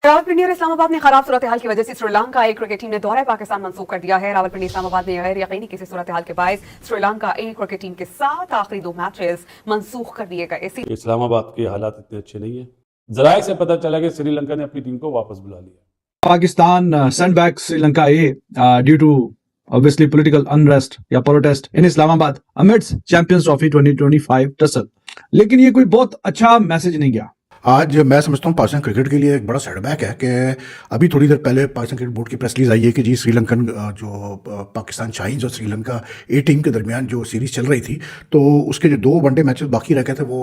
रावलपिंडी और इस्लामाबाद में खराब सूरत हाल की वजह से श्रीलंका ए क्रिकेट टीम ने दौरा पाकिस्तान मंसूख कर दिया है। रावलपिंडी इस्लामाबाद में गैर यकीनी किसी सूरत हाल के बायस श्रीलंका ए क्रिकेट टीम के 7 आखिरी 2 मैचेस मंसूख कर दिए गए। इस्लामाबाद के हालात इतने अच्छे नहीं है। जराये से पता चला कि श्रीलंका ने अपनी टीम को वापस बुला लिया। Pakistan sent back Sri Lanka A due to obviously political unrest या protest in Islamabad amidst Champions Trophy 2025 tussle। लेकिन ये कोई बहुत अच्छा मैसेज नहीं गया। आज मैं समझता हूँ पाकिस्तान क्रिकेट के लिए एक बड़ा सेटबैक है कि अभी थोड़ी देर पहले पाकिस्तान क्रिकेट बोर्ड की प्रेस रिलीज आई है कि जी श्रीलंकन जो पाकिस्तान शाहीन्स और श्रीलंका ए टीम के दरमियान जो सीरीज़ चल रही थी तो उसके जो 2 वनडे मैचेस बाकी रह गए थे वो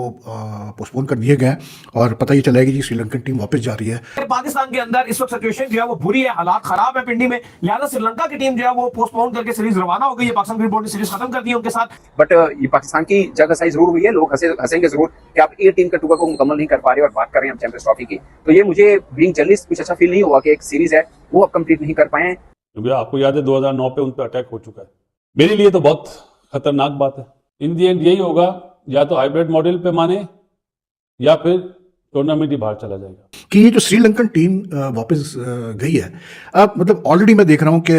पोस्टपोन कर दिए गए और पता ये चला है कि जी श्रीलंकन टीम वापस जा रही है। पाकिस्तान के अंदर इस वक्त सिचुएशन जो है वो बुरी है, हालात खराब है पिंडी में, लिहाजा श्रीलंका की टीम जो है वो पोस्टपोन करके सीरीज रवाना हो गई है। पाकिस्तान क्रिकेट बोर्ड ने सीरीज खत्म कर दी है उनके साथ। बट ये पाकिस्तान की जगह सही जरूर हुई है, लोग हंसेंगे जरूर कि आप ए टीम के टुकड़े को मुकम्मल नहीं कर पा रहे और बात कर रहे हैं चैंपियंस ट्रॉफी की। तो ये मुझे बीइंग जर्नलिस्ट कुछ अच्छा फील नहीं हुआ कि एक सीरीज है वो अब कंप्लीट नहीं कर पाए। क्योंकि आपको याद है 2009 पे उन पर अटैक हो चुका है। मेरे लिए तो बहुत खतरनाक बात है। इन दी एंड यही होगा, या तो हाइब्रिड मॉडल पे माने या फिर टूर्नामेंट ही बाहर चला जाएगा। कि ये जो श्रीलंकन टीम वापस गई है, अब मतलब ऑलरेडी मैं देख रहा हूँ कि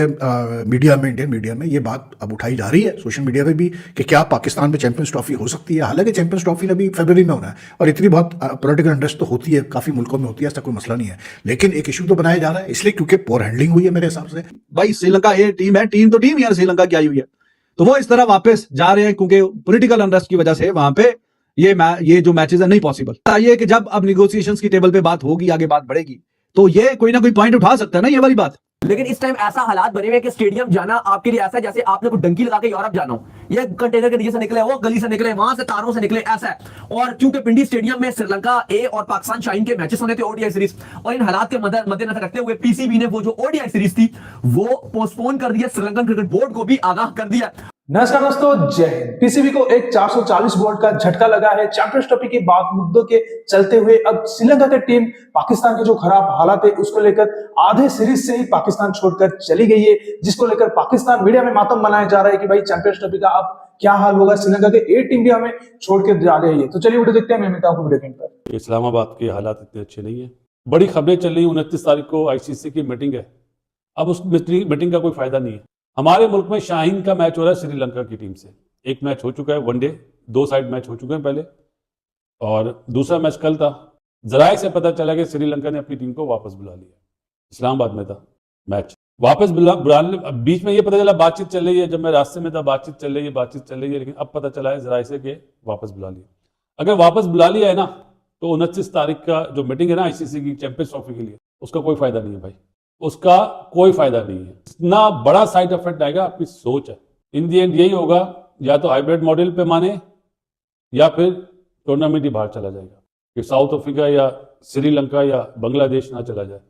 मीडिया में, इंडियन मीडिया में ये बात अब उठाई जा रही है, सोशल मीडिया पे भी, कि क्या पाकिस्तान में चैंपियंस ट्रॉफी हो सकती है। हालांकि चैंपियंस ट्रॉफी अभी फरवरी में होना है और इतनी बहुत पॉलिटिकल इंटरेस्ट तो होती है, काफ़ी मुल्कों में होती है, ऐसा कोई मसला नहीं है। लेकिन एक इशू तो बनाया जा रहा है इसलिए क्योंकि पोर हैंडलिंग हुई है मेरे हिसाब से। भाई श्रीलंका ए टीम है, टीम तो टीम यार श्रीलंका की आई हुई है, तो वो इस तरह वापस जा रहे हैं क्योंकि पॉलिटिकल अनरेस्ट की वजह से वहां पे ये जो मैचेस है नहीं पॉसिबल। ये कि जब अब निगोशिएशंस की टेबल पे बात होगी, आगे बात बढ़ेगी, तो ये कोई ना कोई पॉइंट उठा सकता है ना ये वाली बात। लेकिन इस टाइम ऐसा हालात बने हुए कि स्टेडियम जाना आपके लिए ऐसा है जैसे आपने कोई डंकी लगा के यूरोप जाना हो, ये कंटेनर के नीचे से निकले, वो गली से निकले, वहां से तारों से निकले, ऐसा है। और क्योंकि पिंडी स्टेडियम में श्रीलंका ए और पाकिस्तान शाहीन के मैचेस होने थे ओडीआई सीरीज, और इन हालात के मद्देनजर रखते हुए पीसीबी ने वो जो ओडीआई सीरीज थी वो पोस्टपोन कर दिया, श्रीलंकन क्रिकेट बोर्ड को भी आगाह कर दिया। नमस्कार दोस्तों, जय हिंद। पीसीबी को एक 440 वोल्ट का झटका लगा है चैंपियंस ट्रॉफी के बाद मुद्दों के चलते हुए। अब श्रीलंका की टीम पाकिस्तान के जो खराब हालात है उसको लेकर आधे सीरीज से ही पाकिस्तान छोड़कर चली गई है, जिसको लेकर पाकिस्तान मीडिया में मातम मनाया जा रहा है कि भाई चैंपियंस ट्रॉफी का अब क्या हाल होगा, श्रीलंका के ए टीम भी हमें छोड़ के जा रही है। तो चलिए वीडियो देखते हैं, मैं मिलता हूं वीडियो पर। इस्लामाबाद के हालात इतने अच्छे नहीं है। बड़ी खबरें चल रही, 29 तारीख को आईसीसी की मीटिंग है। अब उस मीटिंग का कोई फायदा नहीं है। हमारे मुल्क में शाहीन का मैच हो रहा है श्रीलंका की टीम से। एक मैच हो चुका है वनडे, 2 साइड मैच हो चुके हैं पहले, और दूसरा मैच कल था। जराये से पता चला कि श्रीलंका ने अपनी टीम को वापस बुला लिया। इस्लामाबाद में था मैच, वापस बुलाने। बीच में ये पता चला बातचीत चल रही है, जब मैं रास्ते में था बातचीत चल रही है, लेकिन अब पता चला है जराये से कि वापस बुला लिया। अगर वापस बुला लिया है ना, तो 29 तारीख का जो मीटिंग है ना आईसीसी की चैंपियंस ट्रॉफी के लिए, उसका कोई फायदा नहीं है भाई, उसका कोई फायदा नहीं है। इतना बड़ा साइड इफेक्ट आएगा, आपकी सोच है। इन दी एंड यही होगा, या तो हाइब्रिड मॉडल पे माने या फिर टूर्नामेंट ही बाहर चला जाएगा, कि साउथ अफ्रीका या श्रीलंका या बांग्लादेश ना चला जाए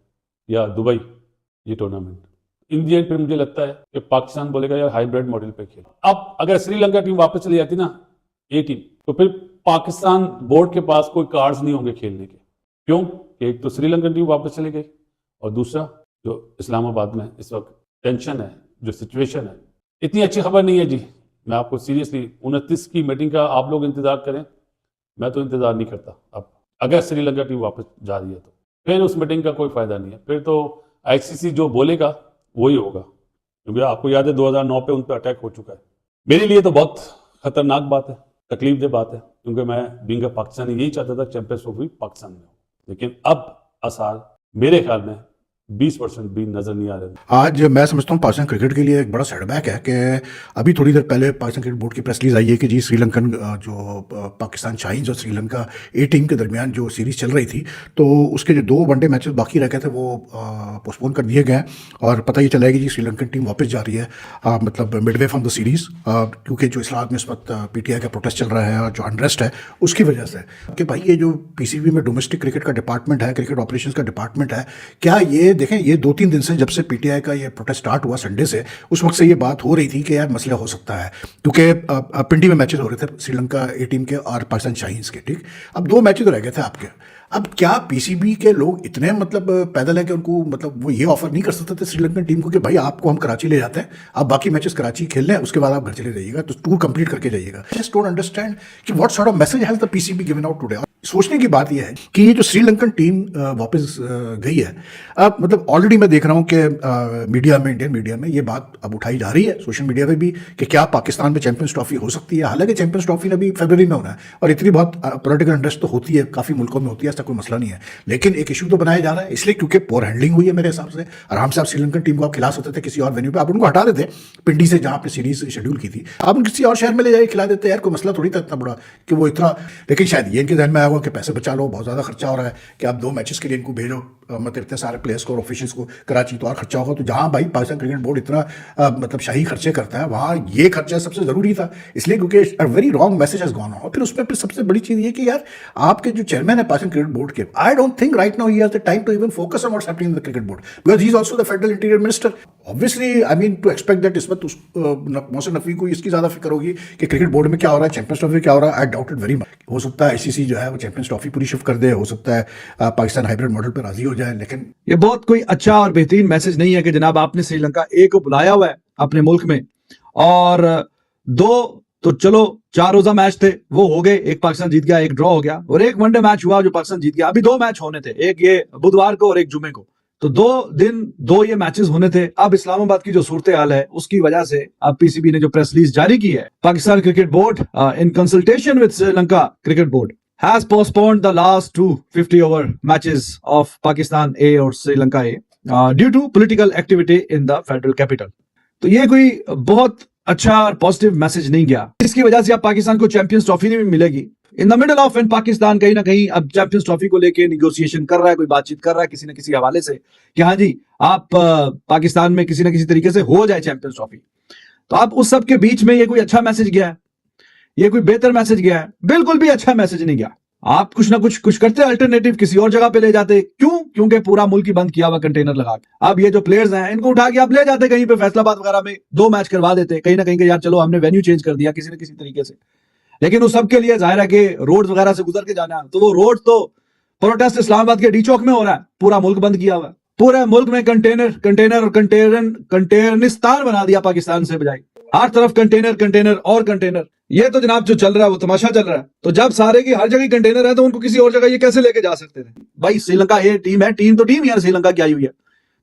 या दुबई ये टूर्नामेंट। इन दी एंड फिर मुझे लगता है कि पाकिस्तान बोलेगा यार हाइब्रिड मॉडल पे खेल। अब अगर श्रीलंका टीम वापस चली जाती ना ए टीम, तो फिर पाकिस्तान बोर्ड के पास कोई कार्ड्स नहीं होंगे खेलने के। क्यों? एक तो श्रीलंकन टीम वापस चली गई, और दूसरा जो इस्लामाबाद में इस वक्त टेंशन है, जो सिचुएशन है, इतनी अच्छी खबर नहीं है जी। मैं आपको सीरियसली 29 की मीटिंग का आप लोग इंतजार करें, मैं तो इंतजार नहीं करता। अब अगर श्रीलंका टीम वापस जा रही है तो फिर उस मीटिंग का कोई फायदा नहीं है। फिर तो आईसीसी जो बोलेगा वही होगा, क्योंकि आपको याद है 2009 पे उन पर अटैक हो चुका है। मेरे लिए तो बहुत खतरनाक बात है, तकलीफदेह बात है, क्योंकि मैं बीइंग अ पाकिस्तानी यही चाहता था चैंपियंस ट्रॉफी पाकिस्तान में हो। लेकिन अब आसार मेरे ख्याल में 20% भी नजर नहीं आ रहे। आज मैं समझता हूँ पाकिस्तान क्रिकेट के लिए एक बड़ा सेटबैक है कि अभी थोड़ी देर पहले पाकिस्तान क्रिकेट बोर्ड की प्रेस रिलीज आई है कि जी श्रीलंकन जो पाकिस्तान शाहीन्स और श्रीलंका ए टीम के दरमियान जो सीरीज़ चल रही थी तो उसके जो 2 वनडे मैचेस बाकी रह गए थे वो पोस्टपोन कर दिए गए और पता ये चला है कि जी श्रीलंकन टीम वापस जा रही है, मतलब मिडवे फ्रॉम द सीरीज़, क्योंकि जो इस्लामाबाद में इस वक्त पीटीआई का प्रोटेस्ट चल रहा है और जो अनरेस्ट है उसकी वजह से। कि भाई ये जो पीसीबी में डोमेस्टिक क्रिकेट का डिपार्टमेंट है, क्रिकेट ऑपरेशंस का डिपार्टमेंट है, क्या ये देखें, ये 2-3 दिन से जब से पीटीआई का ये प्रोटेस्ट स्टार्ट हुआ संडे से, उस वक्त से ये बात हो रही थी कि यार मसला हो सकता है, क्योंकि पिंडी में मैचेस हो रहे थे श्रीलंका ए टीम के और पाकिस्तान शाहीन्स के। ठीक, अब 2 मैचेस तो रह गए थे आपके। अब क्या पीसीबी के लोग इतने मतलब पैदल हैं कि उनको मतलब वो ये ऑफर नहीं कर सकते थे श्रीलंकन टीम को कि भाई आपको हम कराची ले जाते हैं, आप बाकी मैचेस कराची खेल लें, उसके बाद आप घर चले जाइएगा, तो टूर कंप्लीट करके जाइएगा। जस्ट डोंट अंडरस्टैंड कि what sort of message has the PCB given out today. सोचने की बात यह है कि ये जो श्रीलंकन टीम वापस गई है, अब मतलब ऑलरेडी मैं देख रहा हूँ कि मीडिया में, इंडियन मीडिया में ये बात अब उठाई जा रही है, सोशल मीडिया पे भी, कि क्या पाकिस्तान में चैंपियंस ट्रॉफी हो सकती है। हालांकि चैंपियंस ट्रॉफी अभी फरवरी में होना है और इतनी बहुत पॉलिटिकल इंटरेस्ट तो होती है, काफ़ी मुल्कों में होती है, ऐसा कोई मसला नहीं है, लेकिन एक इशू तो बनाया जा रहा है इसलिए क्योंकि पोर हैंडलिंग हुई है मेरे हिसाब से। आराम से आप श्रीलंकन टीम को आप खिला सकते थे किसी और वेन्यू पे, आप उनको हटा देते पिंडी से जहाँ पे सीरीज शेड्यूल की थी, आप उनको किसी और शहर में ले जाके खिला देते, यार कोई मसला थोड़ी था इतना बड़ा कि वो इतना। लेकिन शायद ये इनके ध्यान में आया होगा कि पैसे बचा लो, बहुत ज़्यादा खर्चा हो रहा है कि आप 2 मैचेस के लिए इनको भेजो, मतलब इतने सारे प्लेयर्स को और ऑफिशियल्स को कराची, तो और खर्चा होगा। तो जहाँ भाई पाकिस्तान क्रिकेट बोर्ड इतना मतलब शाही खर्चे करता है, वहाँ ये खर्चा सबसे ज़रूरी था, इसलिए क्योंकि a very wrong message has gone out. फिर उसमें फिर सबसे बड़ी चीज़ ये कि यार आपके जो चेयरमैन है पाकिस्तान क्रिकेट बोर्ड के, I don't think right now he has the time to even focus on what's happening in the cricket board, because he is also the federal interior minister. Obviously I mean to expect that इस वक्त मोहसिन नकवी को इसकी ज़्यादा फिक्र होगी कि cricket board में क्या हो रहा है, चैंपियंस ट्रॉफी क्या हो रहा है। I doubt it very much. हो सकता है आईसीसी जो है वो चैंपियंस ट्रॉफी पूरी शिफ्ट कर दे, हो सकता है पाकिस्तान हाइब्रिड मॉडल पर राजी हो जाए, लेकिन ये बहुत कोई अच्छा और बेहतरीन मैसेज नहीं है कि जनाब आपने श्रीलंका ए को बुलाया हुआ है अपने मुल्क में, और 2 तो चलो 4 रोजा मैच थे वो हो गए, एक पाकिस्तान जीत गया, एक ड्रॉ हो गया, और एक वनडे मैच हुआ जो पाकिस्तान जीत गया। अभी 2 मैच होने थे, एक ये बुधवार को और एक जुमे को, तो 2 दिन 2 ये मैचेस होने थे। अब इस्लामाबाद की जो सूरत हाल है उसकी वजह से अब पीसीबी ने जो प्रेस रिलीज जारी की है, Pakistan cricket board in consultation with Sri Lanka cricket board has postponed the last 2 50-over matches of Pakistan A और Sri Lanka A due to political activity in the federal capital। तो ये कोई बहुत अच्छा और पॉजिटिव मैसेज नहीं गया, इसकी वजह से अब पाकिस्तान को चैंपियंस ट्रॉफी नहीं मिलेगी। In the middle of and Pakistan कहीं ना कहीं अब चैंपियंस ट्रॉफी को लेके निगोशिएशन कर रहा है, कोई बातचीत कर रहा है किसी न किसी हवाले से कि हाँ जी आप पाकिस्तान में किसी न किसी तरीके से हो जाए चैंपियंस ट्रॉफी। तो अब उस सब के बीच में ये कोई अच्छा मैसेज गया है, ये कोई बेहतर मैसेज गया है? बिल्कुल भी अच्छा मैसेज नहीं गया। आप कुछ ना कुछ करते, अल्टरनेटिव किसी और जगह पे ले जाते। क्यों? क्योंकि पूरा मुल्क ही बंद किया हुआ कंटेनर लगा के। अब ये जो प्लेयर्स हैं इनको उठा के आप ले जाते कहीं पे, फैसलाबाद वगैरह में 2 मैच करवा देते, कहीं ना कहीं के यार चलो हमने वेन्यू चेंज कर दिया किसी न किसी तरीके से। लेकिन उस सब के लिए जाहिर है कि रोड वगैरह से गुजर के जाना, तो वो रोड तो प्रोटेस्ट इस्लामाबाद के डी चौक में हो रहा है, पूरा मुल्क बंद किया हुआ है। पूरे मुल्क में कंटेनर और कंटेनरिस्तान बना दिया पाकिस्तान से बजाय, हर तरफ कंटेनर और कंटेनर। ये तो जनाब जो चल रहा है वो तमाशा चल रहा है। तो जब सारे की हर जगह कंटेनर है तो उनको किसी और जगह ये कैसे लेके जा सकते थे? भाई श्रीलंका ये टीम है, टीम तो टीम यार श्रीलंका की आई हुई है,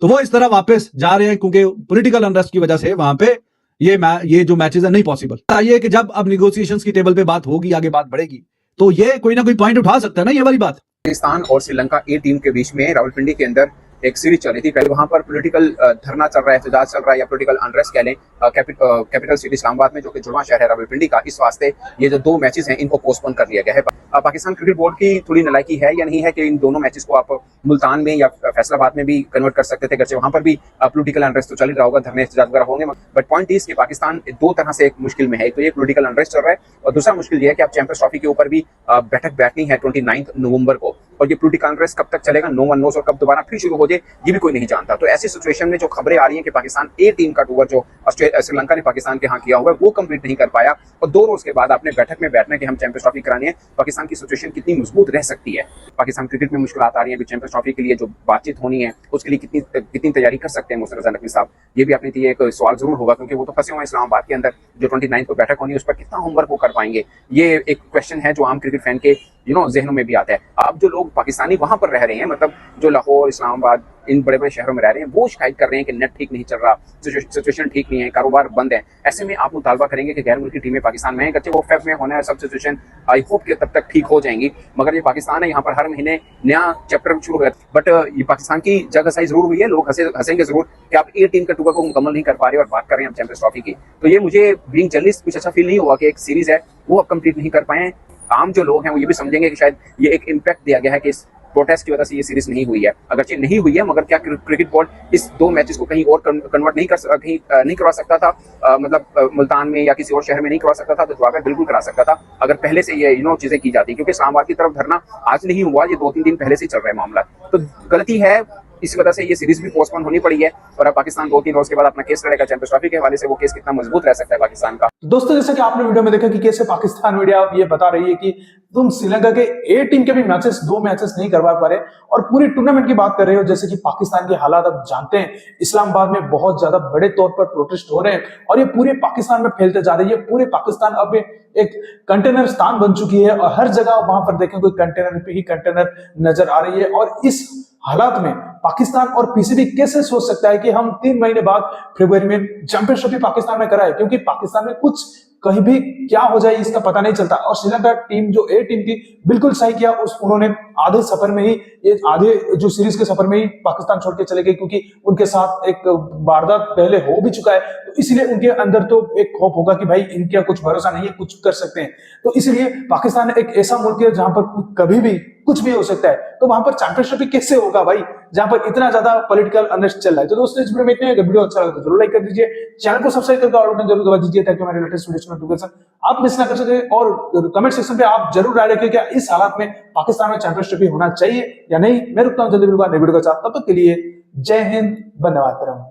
तो वो इस तरह वापस जा रहे हैं क्योंकि पॉलिटिकल अनरेस्ट की वजह से वहां पे ये जो मैचेस है नहीं पॉसिबल। ये कि जब अब निगोशिएशंस की टेबल पे बात होगी, आगे बात बढ़ेगी, तो ये कोई ना कोई पॉइंट उठा सकता है ना, ये वाली बात। पाकिस्तान और श्रीलंका ए टीम के बीच में रावलपिंडी के अंदर एक सीरीज चल रही थी। पहले वहां पर पॉलिटिकल धरना चल रहा है, एहतजाज चल रहा है या पॉलिटिकल अनरेस्ट कह लें कैपिटल सिटी इस्लामाबाद में, जो कि जुड़वां शहर है रावलपिंडी का। इस वास्ते ये जो 2 मैचेस हैं इनको पोस्टपोन कर दिया गया है। पाकिस्तान क्रिकेट बोर्ड की थोड़ी नालायकी है या नहीं है कि इन दोनों मैचेस को आप मुल्तान में या फैसलाबाद में भी कन्वर्ट कर सकते थे, वहां पर भी पॉलिटिकल अनरेस्ट तो चल रहा होगा, धरने एहतजाज वगैरह होंगे। बट पॉइंट इज कि पाकिस्तान 2 तरह से एक मुश्किल में है। तो ये पॉलिटिकल अनरेस्ट चल रहा है और दूसरा मुश्किल ये है कि आप चैंपियंस ट्रॉफी के ऊपर भी बैठक बैठनी है 29 नवंबर को, और ये पॉलिटिकल अनरेस्ट कब तक चलेगा नो वन नोस, और कब दोबारा फिर शुरू हो जाए ये भी कोई नहीं जानता। तो ऐसी सिचुएशन में जो खबरें आ रही हैं कि पाकिस्तान ए टीम का टूर जो श्रीलंका ने पाकिस्तान के यहाँ किया हुआ है वो कंप्लीट नहीं कर पाया, और 2 रोज के बाद आपने बैठक में बैठना कि हम चैंपियंस ट्रॉफी करानी है, पाकिस्तान की सिचुएशन कितनी मजबूत रह सकती है। पाकिस्तान क्रिकेट में मुश्किल आ रही है, चैंपियंस ट्रॉफी के लिए जो बातचीत होनी है उसके लिए कितनी तैयारी कर सकते हैं मोहसिन रजा नकवी साहब, ये भी अपने लिए एक सवाल जरूर होगा, क्योंकि वो तो फंसे हुए हैं इस्लामाबाद के अंदर। जो 29 को बैठक होनी है उस पर कितना होमवर्क वो कर पाएंगे, ये एक क्वेश्चन है जो आम क्रिकेट फैन के जहनों में भी आता है। अब जो लोग पाकिस्तानी वहां पर रह रहे हैं, मतलब जो लाहौर, इस्लामाबाद, इन बड़े बड़े शहरों में रह रहे हैं, वो शिकायत कर रहे हैं कि नेट ठीक नहीं चल रहा, सिचुएशन ठीक नहीं है, कारोबार बंद है। ऐसे में आप मुतालबा करेंगे कि गैर मुल्की टीमें पाकिस्तान में हैं, वो फेब में होना है, सब सिचुएशन आई होप कि तब तक ठीक हो जाएंगी। मगर ये पाकिस्तान है, यहाँ पर हर महीने नया चैप्टर शुरू हो, बट ये पाकिस्तान की जगह सही जरूर हुई है। लोग हंसेंगे जरूर कि आप ए टीम का टूर को मुकम्मल नहीं कर पा रहे और बात कर रहे हैं हम चैंपियंस ट्रॉफी की। तो ये मुझे बीइंग जर्नलिस्ट कुछ अच्छा फील नहीं हुआ कि एक सीरीज है वो अब कंप्लीट नहीं कर पाए। आम जो लोग हैं वो ये भी समझेंगे कि शायद ये एक इम्पैक्ट दिया गया है कि इस प्रोटेस्ट की वजह से ये सीरीज नहीं हुई है। अगरचे नहीं हुई है, मगर क्या क्रिकेट बोर्ड इस 2 मैचेस को कहीं और कन्वर्ट नहीं करवा सकता था, मतलब मुल्तान में या किसी और शहर में नहीं करवा सकता था? तो जवाब है बिल्कुल करा सकता था, अगर पहले से ये चीजें की जाती। क्योंकि इस्लामाबाद की तरफ धरना आज नहीं हुआ, ये 2-3 दिन पहले से चल रहा है मामला। तो गलती है इसी वजह से ये सीरीज भी पोस्टपोन होनी पड़ी है और अब पाकिस्तान 2-3 रोज के बाद अपना केस लड़ेगा चैंपियंस ट्रॉफी के हवाले से। वो केस कितना मजबूत रह सकता है पाकिस्तान का। दोस्तों जैसे कि आपने वीडियो में देखा कि कैसे पाकिस्तान मीडिया अब ये बता रही है कि तुम श्रीलंका के ए टीम के भी मैचेस 2 मैचेस नहीं करवा पा रहे और पूरी टूर्नामेंट की बात कर रहे हो। जैसे कि पाकिस्तान के हालात अब जानते हैं, इस्लामाबाद में बहुत ज्यादा बड़े तौर पर प्रोटेस्ट हो रहे हैं और ये पूरे पाकिस्तान में फैलते जा रही है। पूरे पाकिस्तान अब एक कंटेनर स्थान बन चुकी है और हर जगह वहां पर देखें कोई कंटेनर पे ही कंटेनर नजर आ रही है। और इस हालात में पाकिस्तान और पीसीबी कैसे सोच सकता है कि हम 3 महीने बाद फरवरी में चैंपियनशिप भी पाकिस्तान में कराए, क्योंकि पाकिस्तान में कुछ कहीं भी क्या हो जाए इसका पता नहीं चलता। और श्रीलंका टीम जो ए टीम थी बिल्कुल सही किया, उन्होंने आधे सफर में ही ये आधे जो सीरीज के सफर में ही पाकिस्तान छोड़ के चले गए, क्योंकि उनके साथ एक वारदात पहले हो भी चुका है। तो इसलिए उनके अंदर तो एक खौफ होगा कि भाई इनका कुछ भरोसा नहीं है, कुछ कर सकते हैं। तो इसलिए पाकिस्तान एक ऐसा मुल्क है जहां पर कभी भी कुछ भी हो सकता है। तो वहां पर चैंपियनशिप कैसे होगा भाई जहां पर इतना ज्यादा पॉलिटिकल अनरेस्ट चल रहा है। तो दोस्तों इस वीडियो में इतने, अगर वीडियो अच्छा लगा तो जरूर लाइक कर दीजिए, चैनल को सब्सक्राइब करके और बटन जरूर दबा दीजिए ताकि हमारे लेटेस्ट वीडियोस की नोटिफिकेशन आप मिस ना कर सके। और कमेंट सेक्शन पे आप जरूर राय रखें क्या इस हालात में पाकिस्तान में चैंपियनशिप होना चाहिए या नहीं। मैं रुकता हूं जल्दी मिलूंगा नई वीडियो के साथ, तब तक के लिए जय हिंद, वंदे मातरम।